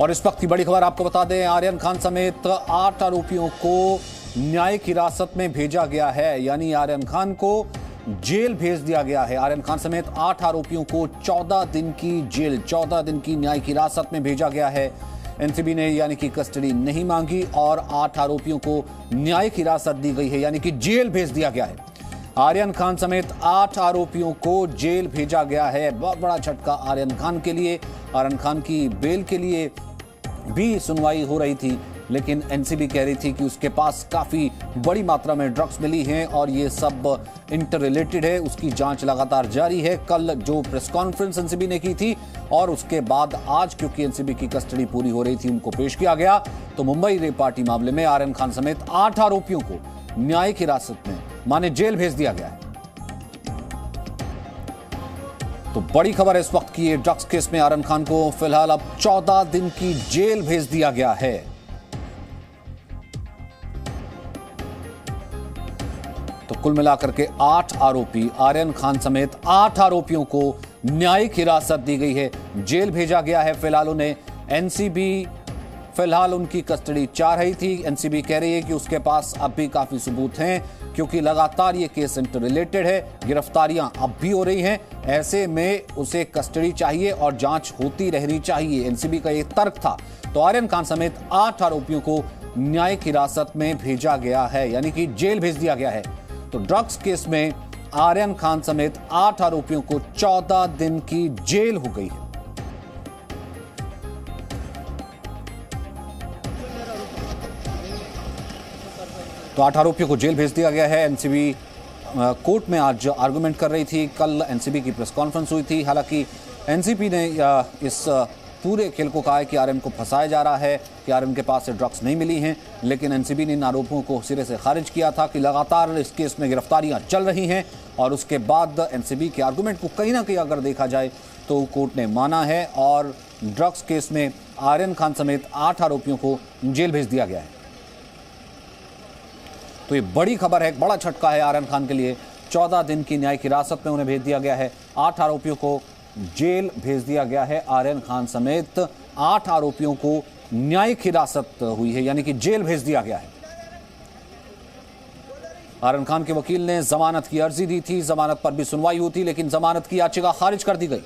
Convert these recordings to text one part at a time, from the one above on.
और इस वक्त की बड़ी खबर आपको बता दें, आर्यन खान समेत 8 आरोपियों को न्यायिक हिरासत में भेजा गया है। यानी आर्यन खान को जेल भेज दिया गया है। आर्यन खान समेत 8 आरोपियों को 14 दिन की जेल, 14 दिन की न्यायिक हिरासत में भेजा गया है। एनसीबी ने यानी कि कस्टडी नहीं मांगी और 8 आरोपियों को न्यायिक हिरासत दी गई है, यानी कि जेल भेज दिया गया है। आर्यन खान समेत 8 आरोपियों को जेल भेजा गया है। बहुत बड़ा झटका आर्यन खान के लिए। आर्यन खान की बेल के लिए भी सुनवाई हो रही थी, लेकिन एनसीबी कह रही थी कि उसके पास काफी बड़ी मात्रा में ड्रग्स मिली हैं और ये सब इंटर रिलेटेड है। उसकी जांच लगातार जारी है। कल जो प्रेस कॉन्फ्रेंस एनसीबी ने की थी और उसके बाद आज क्योंकि एनसीबी की कस्टडी पूरी हो रही थी, उनको पेश किया गया। तो मुंबई रेप पार्टी मामले में आर्यन खान समेत 8 आरोपियों को न्यायिक हिरासत में माने जेल भेज दिया गया है। तो बड़ी खबर है इस वक्त की, ड्रग्स केस में आर्यन खान को फिलहाल अब 14 दिन की जेल भेज दिया गया है। तो कुल मिलाकर के 8 आरोपी, आर्यन खान समेत 8 आरोपियों को न्यायिक हिरासत दी गई है, जेल भेजा गया है। फिलहाल उन्हें एनसीबी फिलहाल उनकी कस्टडी चाह रही थी। एनसीबी कह रही है कि उसके पास अब भी काफी सबूत हैं, क्योंकि लगातार ये केस इंटर रिलेटेड है, गिरफ्तारियां अब भी हो रही हैं। ऐसे में उसे कस्टडी चाहिए और जांच होती रहनी चाहिए, एनसीबी का ये तर्क था। तो आर्यन खान समेत 8 आरोपियों को न्यायिक हिरासत में भेजा गया है, यानी कि जेल भेज दिया गया है। तो ड्रग्स केस में आर्यन खान समेत 8 आरोपियों को 14 दिन की जेल हो गई है। तो 8 आरोपियों को जेल भेज दिया गया है। एनसीबी कोर्ट में आज आर्गुमेंट कर रही थी। कल एनसीबी की प्रेस कॉन्फ्रेंस हुई थी। हालांकि एनसीबी ने इस पूरे खेल को कहा है कि आर्यन को फंसाया जा रहा है, कि आर्यन के पास से ड्रग्स नहीं मिली हैं। लेकिन एनसीबी ने इन आरोपों को सिरे से खारिज किया था कि लगातार इस केस में गिरफ्तारियां चल रही हैं। और उसके बाद एनसीबी के आर्गुमेंट को कहीं ना कहीं अगर देखा जाए तो कोर्ट ने माना है और ड्रग्स केस में आर्यन खान समेत 8 आरोपियों को जेल भेज दिया गया है। तो ये बड़ी खबर है, बड़ा झटका है आर्यन खान के लिए। 14 दिन की न्यायिक हिरासत में उन्हें भेज दिया गया है। 8 आरोपियों को जेल भेज दिया गया है। आर्यन खान समेत 8 आरोपियों को न्यायिक हिरासत हुई है, यानी कि जेल भेज दिया गया है। आर्यन खान के वकील ने जमानत की अर्जी दी थी, जमानत पर भी सुनवाई हुई थी, लेकिन जमानत की याचिका खारिज कर दी गई।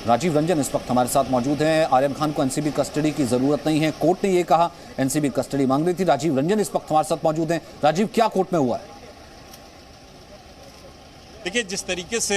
राजीव रंजन इस वक्त हमारे साथ मौजूद हैं। आर्यन खान को एनसीबी कस्टडी की जरूरत नहीं है, कोर्ट ने यह कहा। एनसीबी कस्टडी मांग रही थी। राजीव रंजन इस वक्त हमारे साथ मौजूद हैं। राजीव, क्या कोर्ट में हुआ है? देखिए, जिस तरीके से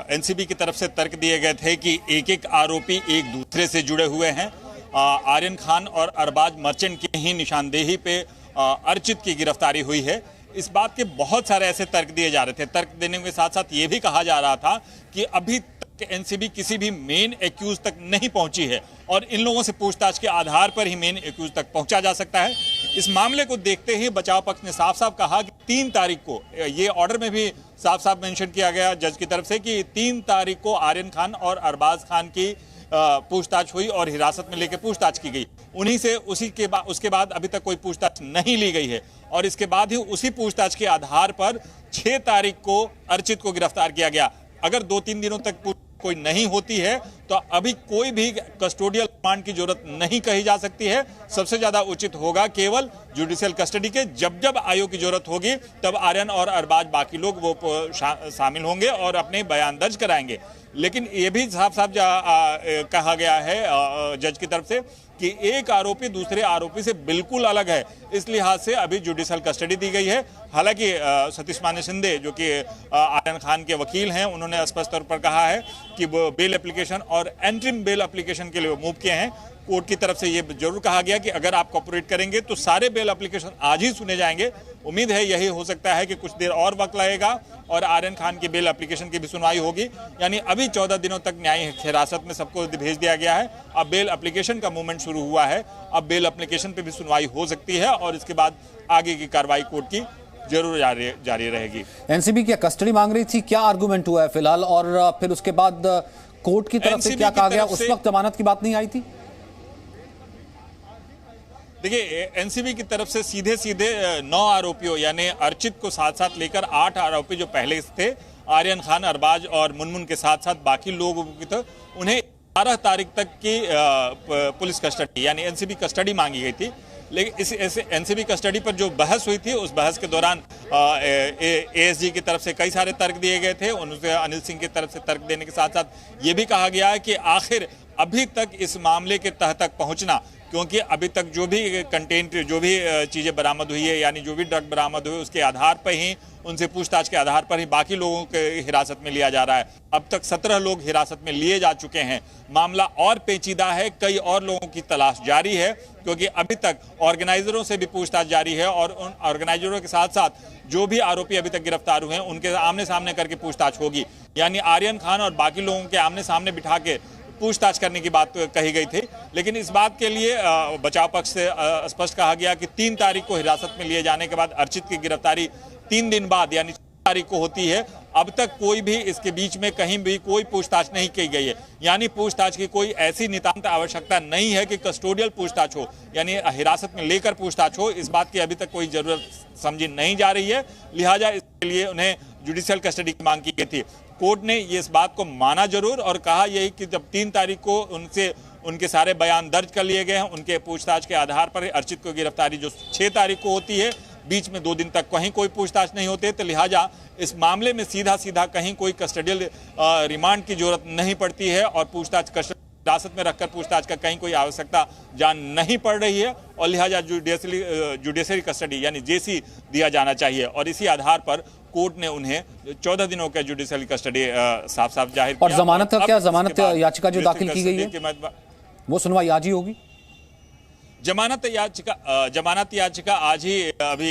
एनसीबी की तरफ से तर्क दिए गए थे कि एक आरोपी एक दूसरे से जुड़े हुए हैं, आर्यन खान और अरबाज मर्चेंट की ही निशानदेही पे अर्चित की गिरफ्तारी हुई है। इस बात के बहुत सारे ऐसे तर्क दिए जा रहे थे। तर्क देने के साथ साथ ये भी कहा जा रहा था कि अभी तक एनसीबी किसी भी मेन एक्यूज तक नहीं पहुंची है और इन लोगों से पूछताछ के आधार पर ही मेन एक्यूज तक पहुंचा जा सकता है। इस मामले को देखते ही बचाव पक्ष ने साफ साफ कहा कि 3 तारीख को, ये ऑर्डर में भी साफ साफ मेंशन किया गया जज की तरफ से कि 3 तारीख को आर्यन खान और अरबाज खान की पूछताछ हुई और हिरासत में लेकर पूछताछ की गई। उन्हीं से उसके बाद अभी तक कोई पूछताछ नहीं ली गई है और इसके बाद ही उसी पूछताछ के आधार पर 6 तारीख को अर्चित को गिरफ्तार किया गया। अगर 2-3 दिनों तक कोई नहीं होती है तो अभी कोई भी कस्टोडियल रिमांड की जरूरत नहीं कही जा सकती है। सबसे ज्यादा उचित होगा केवल जुडिशियल कस्टडी के। जब आयोग की जरूरत होगी तब आर्यन और अरबाज बाकी लोग वो शामिल होंगे और अपने बयान दर्ज कराएंगे। लेकिन ये भी साफ साफ कहा गया है जज की तरफ से कि एक आरोपी दूसरे आरोपी से बिल्कुल अलग है। इस लिहाज से अभी जुडिशियल कस्टडी दी गई है। हालांकि सतीश मान्य शिंदे जो कि आर्यन खान के वकील हैं, उन्होंने स्पष्ट तौर पर कहा है कि वो बेल एप्लीकेशन और एंट्रीम बेल एप्लीकेशन के लिए मूव किए हैं। कोर्ट की तरफ से ये जरूर कहा गया कि अगर आप कोऑपरेट करेंगे तो सारे बेल एप्लीकेशन आज ही सुने जाएंगे। उम्मीद है यही हो सकता है कि कुछ देर और वक्त लगेगा और आर्यन खान की बेल एप्लीकेशन की भी सुनवाई होगी। यानी अभी 14 दिनों तक न्यायिक हिरासत में सबको भेज दिया गया है। अब बेल एप्लीकेशन का मूवमेंट शुरू हुआ है। अब बेल एप्लीकेशन पे भी सुनवाई हो सकती है और इसके बाद आगे की कार्रवाई कोर्ट की जरूर जारी रहेगी। एनसीबी क्या कस्टडी मांग रही थी, क्या आर्गुमेंट हुआ है फिलहाल, और फिर उसके बाद कोर्ट की तरफ से क्या कहा गया? उस वक्त जमानत की बात नहीं आई थी। देखिए, एनसीबी की तरफ से सीधे 9 आरोपियों यानी अर्चित को साथ साथ लेकर 8 आरोपी जो पहले थे आर्यन खान, अरबाज और मुनमुन के साथ साथ बाकी लोगों की तो उन्हें 12 तारीख तक की पुलिस कस्टडी यानी एनसीबी कस्टडी मांगी गई थी। लेकिन इस एनसीबी कस्टडी पर जो बहस हुई थी, उस बहस के दौरान एएसजी की तरफ से कई सारे तर्क दिए गए थे। उनसे अनिल सिंह की तरफ से तर्क देने के साथ साथ ये भी कहा गया है कि आखिर अभी तक इस मामले के तह तक पहुंचना, क्योंकि अभी तक जो भी कंटेंट, जो भी चीज़ें बरामद हुई है, यानी जो भी ड्रग बरामद हुई, उसके आधार पर ही, उनसे पूछताछ के आधार पर ही बाकी लोगों के हिरासत में लिया जा रहा है। अब तक 17 लोग हिरासत में लिए जा चुके हैं। मामला और पेचीदा है, कई और लोगों की तलाश जारी है, क्योंकि अभी तक ऑर्गेनाइजरों से भी पूछताछ जारी है और उन ऑर्गेनाइजरों के साथ साथ जो भी आरोपी अभी तक गिरफ्तार हुए हैं उनके आमने सामने करके पूछताछ होगी। यानी आर्यन खान और बाकी लोगों के आमने सामने बिठा के पूछताछ करने की बात कही गई थी। लेकिन इस बात के लिए बचाव पक्ष से स्पष्ट कहा गया कि 3 तारीख को हिरासत में लिए जाने के बाद अर्चित की गिरफ्तारी 3 दिन बाद यानी 4 तारीख को होती है। अब तक कोई भी इसके बीच में कहीं भी कोई पूछताछ नहीं की गई है, यानी पूछताछ की कोई ऐसी नितांत आवश्यकता नहीं है कि कस्टोडियल पूछताछ हो, यानी हिरासत में लेकर पूछताछ हो। इस बात की अभी तक कोई जरूरत समझी नहीं जा रही है, लिहाजा इसके लिए उन्हें जुडिशियल कस्टडी की मांग की गई थी। कोर्ट ने ये इस बात को माना जरूर और कहा यही कि जब 3 तारीख को उनके सारे बयान दर्ज कर लिए गए हैं, उनके पूछताछ के आधार पर अर्चित को गिरफ्तारी जो 6 तारीख को होती है, बीच में 2 दिन तक कहीं कोई पूछताछ नहीं होते, तो लिहाजा इस मामले में सीधा कहीं कोई कस्टडियल रिमांड की जरूरत नहीं पड़ती है और पूछताछ हिरासत में रखकर पूछताछ का कहीं कोई आवश्यकता जान नहीं पड़ रही है और लिहाजा जुडिशरी कस्टडी यानी जेसी दिया जाना चाहिए। और इसी आधार पर कोर्ट ने उन्हें 14 दिनों का जुडिशरी कस्टडी साफ जाहिर किया। और जमानत का क्या, जमानत याचिका जो दाखिल की गई है वो सुनवाई आज ही होगी? जमानत याचिका आज ही अभी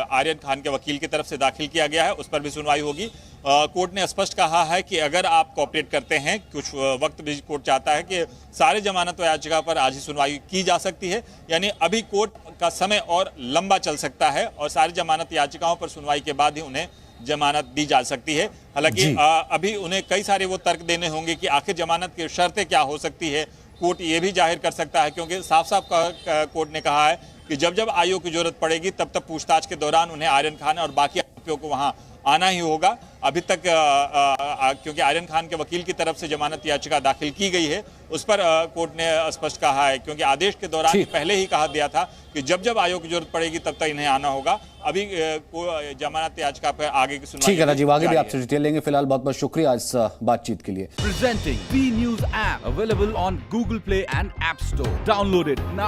आर्यन खान के वकील की तरफ से दाखिल किया गया है, उस पर भी सुनवाई होगी। कोर्ट ने स्पष्ट कहा है कि अगर आप कोऑपरेट करते हैं, कुछ वक्त भी कोर्ट चाहता है कि सारे जमानत याचिका पर आज ही सुनवाई की जा सकती है, यानी अभी कोर्ट का समय और लंबा चल सकता है और सारी जमानत याचिकाओं पर सुनवाई के बाद ही उन्हें जमानत दी जा सकती है। हालांकि अभी उन्हें कई सारे वो तर्क देने होंगे कि आखिर जमानत की शर्तें क्या हो सकती है, कोर्ट ये भी जाहिर कर सकता है, क्योंकि साफ कोर्ट ने कहा है कि जब आयोग की जरूरत पड़ेगी तब पूछताछ के दौरान उन्हें आर्यन खान और बाकी आरोपियों को वहां आना ही होगा। अभी तक क्योंकि आर्यन खान के वकील की तरफ से जमानत याचिका दाखिल की गई है, उस पर कोर्ट ने स्पष्ट कहा है, क्योंकि आदेश के दौरान पहले ही कहा दिया था कि जब आयोग की जरूरत पड़ेगी तब तक इन्हें आना होगा। अभी जमानत याचिका पर आगे की सुनवाई। ठीक है राजीव, आगे भी आपसे डिटेल लेंगे। फिलहाल बहुत बहुत शुक्रिया इस बातचीत के लिए। Presenting B News app available on Google Play and App Store. Download it now.